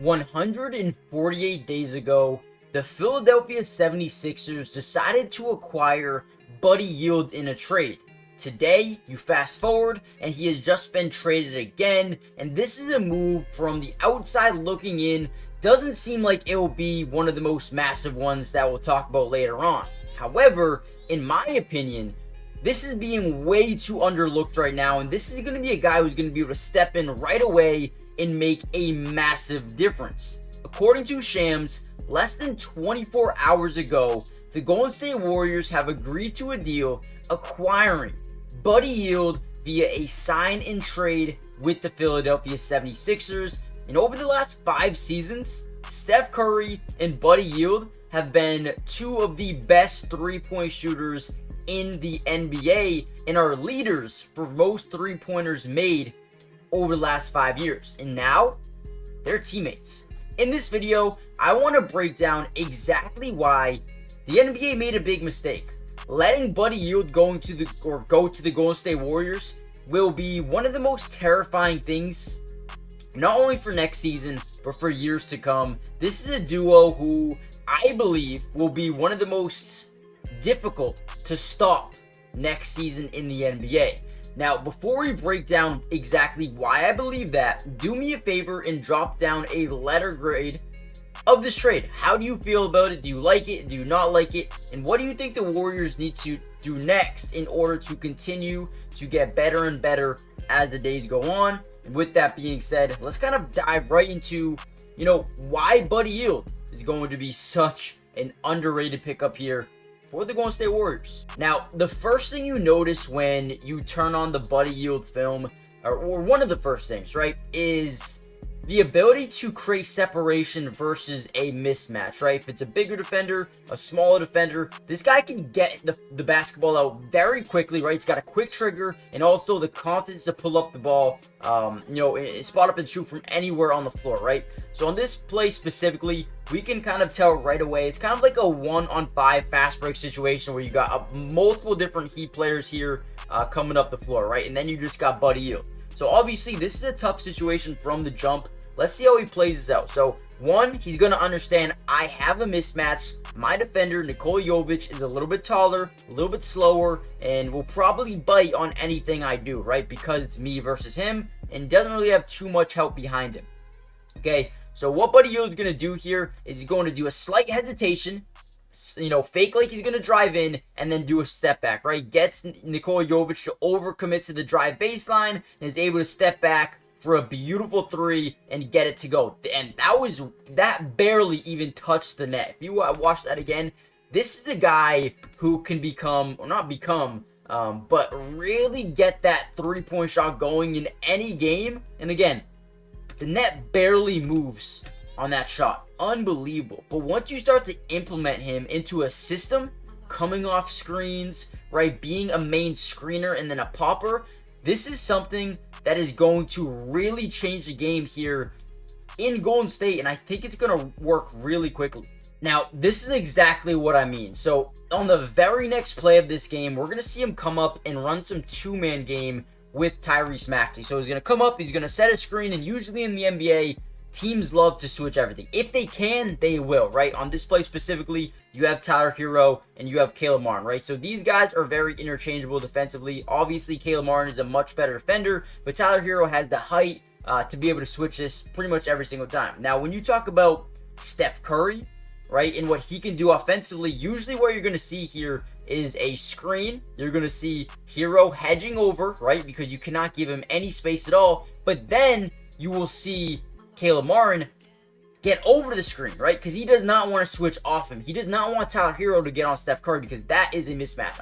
148 days ago, the Philadelphia 76ers decided to acquire Buddy Hield in a trade. Today, you fast forward, and he has just been traded again, and this is a move from the outside looking in. Doesn't seem like it will be one of the most massive ones that we'll talk about later on. However, in my opinion, this is being way too underlooked right now, and this is going to be a guy who's going to be able to step in right away and make a massive difference. According to Shams, less than 24 hours ago, the Golden State Warriors have agreed to a deal acquiring Buddy Hield via a sign and trade with the Philadelphia 76ers. And over the last 5 seasons, Steph Curry and Buddy Hield have been two of the best three-point shooters in the NBA and are leaders for most three-pointers made over the last 5 years. And now, they're teammates. In this video, I want to break down exactly why the NBA made a big mistake. Letting Buddy Hield go to the Golden State Warriors will be one of the most terrifying things, not only for next season, but for years to come. This is a duo who I believe will be one of the most difficult to stop next season in the NBA. Now, before we break down exactly why I believe that, do me a favor and drop down a letter grade of this trade. How do you feel about it? Do you like it? Do you not like it? And what do you think the Warriors need to do next in order to continue to get better and better as the days go on? And with that being said, let's kind of dive right into, why Buddy Hield is going to be such an underrated pickup here for the Golden State Warriors. Now, the first thing you notice when you turn on the Buddy Hield film, or one of the first things, right, is the ability to create separation versus a mismatch, right? If it's a bigger defender, a smaller defender, this guy can get the basketball out very quickly, right? He's got a quick trigger and also the confidence to pull up the ball, spot up and shoot from anywhere on the floor, right? So on this play specifically, we can kind of tell right away. It's kind of like a 1-on-5 fast break situation where you got multiple different Heat players here coming up the floor, right? And then you just got Buddy Hield. So obviously, this is a tough situation from the jump. Let's see how he plays this out. So, one, he's going to understand I have a mismatch. My defender, Nikola Jovic, is a little bit taller, a little bit slower, and will probably bite on anything I do, right? Because it's me versus him, and doesn't really have too much help behind him. Okay, so what Buddy Hield is going to do here is he's going to do a slight hesitation, fake like he's going to drive in and then do a step back, right? Gets Nikola Jovic to overcommit to the drive baseline and is able to step back for a beautiful three and get it to go. And that barely even touched the net. If you watch that again, this is a guy who can but really get that three-point shot going in any game. And again, the net barely moves on that shot. Unbelievable. But once you start to implement him into a system, coming off screens, right, being a main screener and then a popper, this is something that is going to really change the game here in Golden State, and I think it's going to work really quickly. Now, this is exactly what I mean. So on the very next play of this game, we're going to see him come up and run some two-man game with Tyrese Maxey. So he's going to come up, he's going to set a screen, and usually in the NBA, teams love to switch everything. If they can, they will, right? On this play specifically, you have Tyler Hero and you have Caleb Martin, right? So these guys are very interchangeable defensively. Obviously, Caleb Martin is a much better defender, but Tyler Hero has the height to be able to switch this pretty much every single time. Now, when you talk about Steph Curry, right, and what he can do offensively, usually what you're going to see here is a screen. You're going to see Hero hedging over, right, because you cannot give him any space at all. But then you will see Caleb Martin get over the screen, right? Because he does not want to switch off him. He does not want Tyler Hero to get on Steph Curry because that is a mismatch.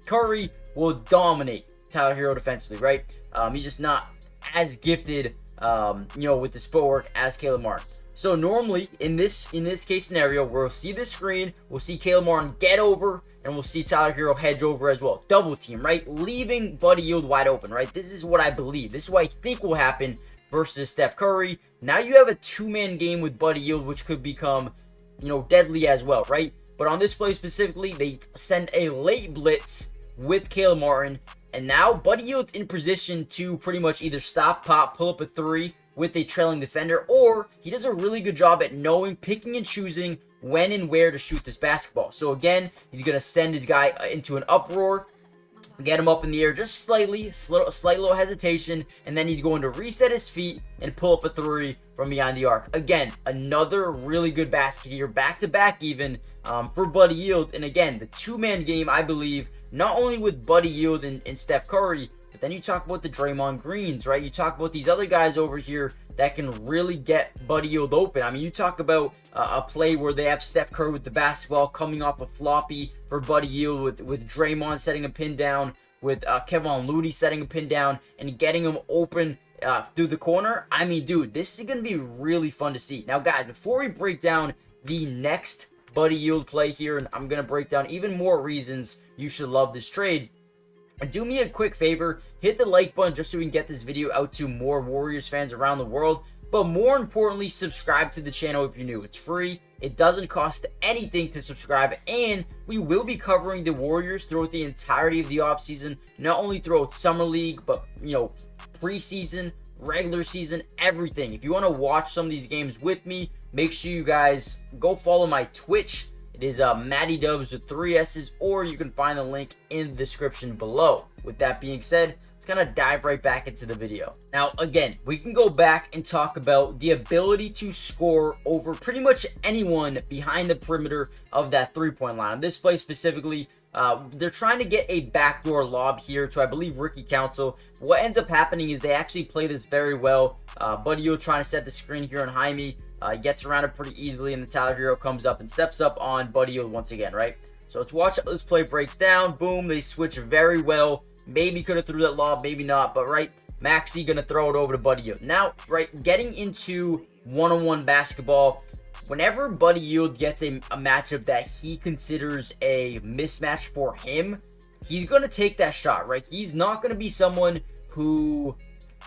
Curry will dominate Tyler Hero defensively, right? He's just not as gifted, with his footwork as Caleb Martin. So normally in this case scenario, we'll see the screen, we'll see Caleb Martin get over, and we'll see Tyler Hero hedge over as well. Double team, right? Leaving Buddy Hield wide open, right? This is what I believe. This is what I think will happen versus Steph Curry. Now you have a two-man game with Buddy Hield, which could become, deadly as well, right? But on this play specifically, they send a late blitz with Caleb Martin, and now Buddy Hield's in position to pretty much either stop, pop, pull up a three with a trailing defender, or he does a really good job at knowing, picking and choosing when and where to shoot this basketball. So again, he's going to send his guy into an uproar, get him up in the air just slightly, slight little hesitation, and then he's going to reset his feet and pull up a three from behind the arc. Again, another really good basket here, back-to-back even, for Buddy Hield. And again, the two-man game, I believe, not only with Buddy Hield and Steph Curry, but then you talk about the Draymond Greens, right? You talk about these other guys over here that can really get Buddy Hield open. I mean, you talk about a play where they have Steph Curry with the basketball coming off a floppy for Buddy Hield with Draymond setting a pin down, with Kevin Looney setting a pin down and getting him open through the corner. I mean, dude, this is going to be really fun to see. Now, guys, before we break down the next Buddy Hield play here, and I'm going to break down even more reasons you should love this trade, do me a quick favor, hit the like button just so we can get this video out to more Warriors fans around the world. But more importantly, subscribe to the channel if you're new. It's free. It doesn't cost anything to subscribe. And we will be covering the Warriors throughout the entirety of the offseason. Not only throughout Summer League, but, you know, preseason, regular season, everything. If you want to watch some of these games with me, make sure you guys go follow my Twitch. It is Matty Dubs with 3 S's, or you can find the link in the description below. With that being said, let's kind of dive right back into the video. Now, again, we can go back and talk about the ability to score over pretty much anyone behind the perimeter of that three-point line. On this play specifically, they're trying to get a backdoor lob here to, I believe, Ricky Council. What ends up happening is they actually play this very well. Buddy Hield trying to set the screen here on Jaime. Gets around it pretty easily, and the Tyler Hero comes up and steps up on Buddy Hield once again, right? So let's watch how this play breaks down. Boom, they switch very well. Maybe could have threw that lob, maybe not, but right, Maxey gonna throw it over to Buddy Hield. Now, right, getting into one-on-one basketball, whenever Buddy Hield gets a matchup that he considers a mismatch for him, he's gonna take that shot, right? He's not gonna be someone who,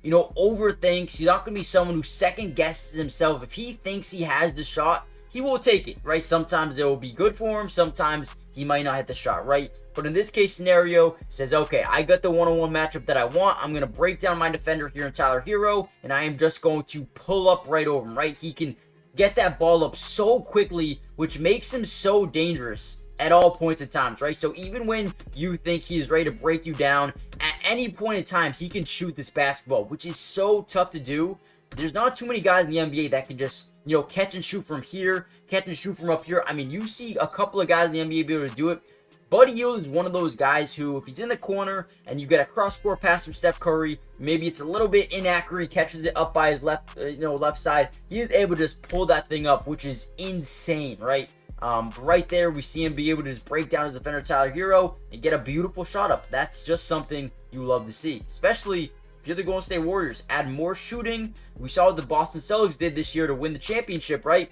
you know, overthinks. He's not gonna be someone who second guesses himself. If he thinks he has the shot, he will take it, right? Sometimes it will be good for him. Sometimes he might not hit the shot, right? But in this case scenario, says, okay, I got the one-on-one matchup that I want. I'm going to break down my defender here in Tyler Hero, and I am just going to pull up right over him, right? He can get that ball up so quickly, which makes him so dangerous at all points in times, right? So even when you think he is ready to break you down, at any point in time, he can shoot this basketball, which is so tough to do. There's not too many guys in the NBA that can just, you know, catch and shoot from here, catch and shoot from up here. I mean, you see a couple of guys in the NBA be able to do it. Buddy Hield is one of those guys who, if he's in the corner and you get a cross-court pass from Steph Curry, maybe it's a little bit inaccurate, he catches it up by his left side, he is able to just pull that thing up, which is insane, right? Right there, we see him be able to just break down his defender Tyler Hero and get a beautiful shot up. That's just something you love to see, especially if you're the Golden State Warriors. Add more shooting. We saw what the Boston Celtics did this year to win the championship, right?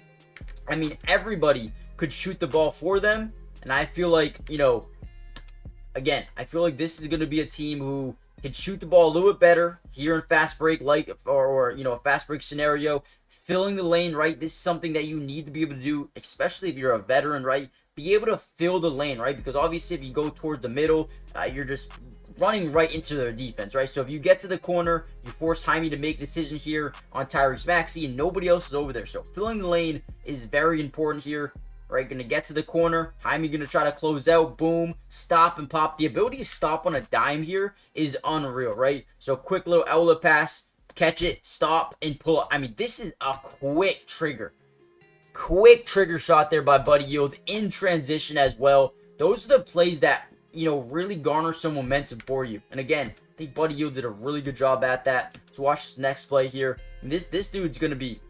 I mean, everybody could shoot the ball for them. And I feel like, you know, again, I feel like this is going to be a team who can shoot the ball a little bit better here in fast break, like, or you know, a fast break scenario, filling the lane, right? This is something that you need to be able to do, especially if you're a veteran, right? Be able to fill the lane, right? Because obviously if you go toward the middle, you're just running right into their defense, right? So if you get to the corner, you force Jaime to make a decision here on Tyrese Maxey, and nobody else is over there. So filling the lane is very important here. Right, gonna get to the corner. Jaime gonna try to close out. Boom, stop and pop. The ability to stop on a dime here is unreal, right? So quick little outlet pass, catch it, stop, and pull up. I mean, this is a quick trigger shot there by Buddy Hield in transition as well. Those are the plays that, you know, really garner some momentum for you. And again, I think Buddy Hield did a really good job at that. Let's watch this next play here. And this dude's gonna be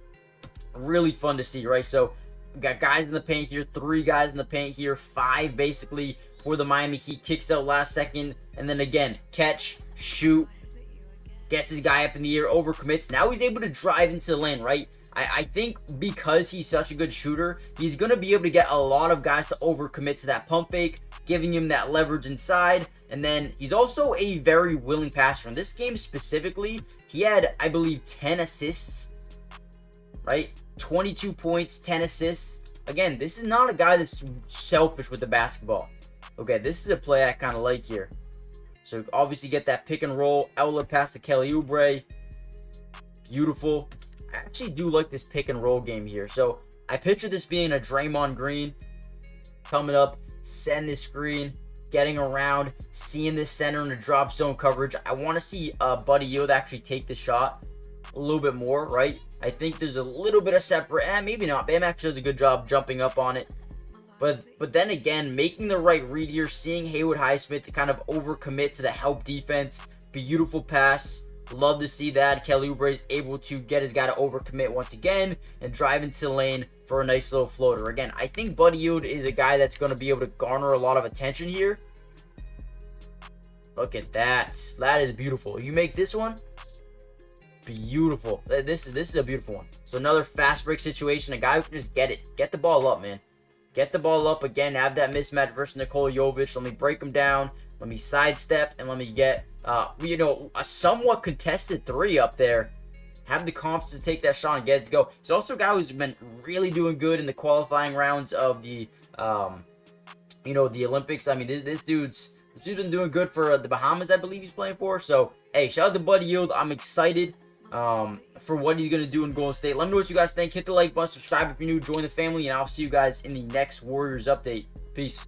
really fun to see, right? So we got guys in the paint here, 3 guys in the paint here, 5 basically for the Miami Heat. Kicks out last second, and then again, catch, shoot, gets his guy up in the air, overcommits. Now he's able to drive into the lane, right? I think because he's such a good shooter, he's going to be able to get a lot of guys to overcommit to that pump fake, giving him that leverage inside. And then he's also a very willing passer. In this game specifically, he had, I believe, 10 assists, right? 22 points, 10 assists. Again, this is not a guy that's selfish with the basketball. Okay, this is a play I kind of like here. So obviously get that pick and roll, outlet pass to Kelly Oubre. Beautiful. actually do like this pick and roll game here. So I picture this being a Draymond Green coming up, send this screen, getting around, seeing this center in the drop zone coverage. I want to see Buddy Hield actually take the shot a little bit more, right? I think there's a little bit of separate, maybe not. Bam actually does a good job jumping up on it. But then again, making the right read here, seeing Haywood Highsmith to kind of overcommit to the help defense. Beautiful pass. Love to see that. Kelly Oubre is able to get his guy to overcommit once again and drive into the lane for a nice little floater. Again, I think Buddy Hield is a guy that's going to be able to garner a lot of attention here. Look at that. That is beautiful. You make this one, beautiful. This is a beautiful one. So another fast break situation. A guy who can just get it. Get the ball up, man. Get the ball up again. Have that mismatch versus Nikola Jovic. Let me break him down. Let me sidestep. And let me get, a somewhat contested three up there. Have the confidence to take that shot and get it to go. He's also a guy who's been really doing good in the qualifying rounds of the, the Olympics. I mean, this dude's been doing good for the Bahamas, I believe he's playing for. So, hey, shout out to Buddy Hield. I'm excited for what he's going to do in Golden State. Let me know what you guys think. Hit the like button, subscribe if you're new, join the family, and I'll see you guys in the next Warriors update. Peace.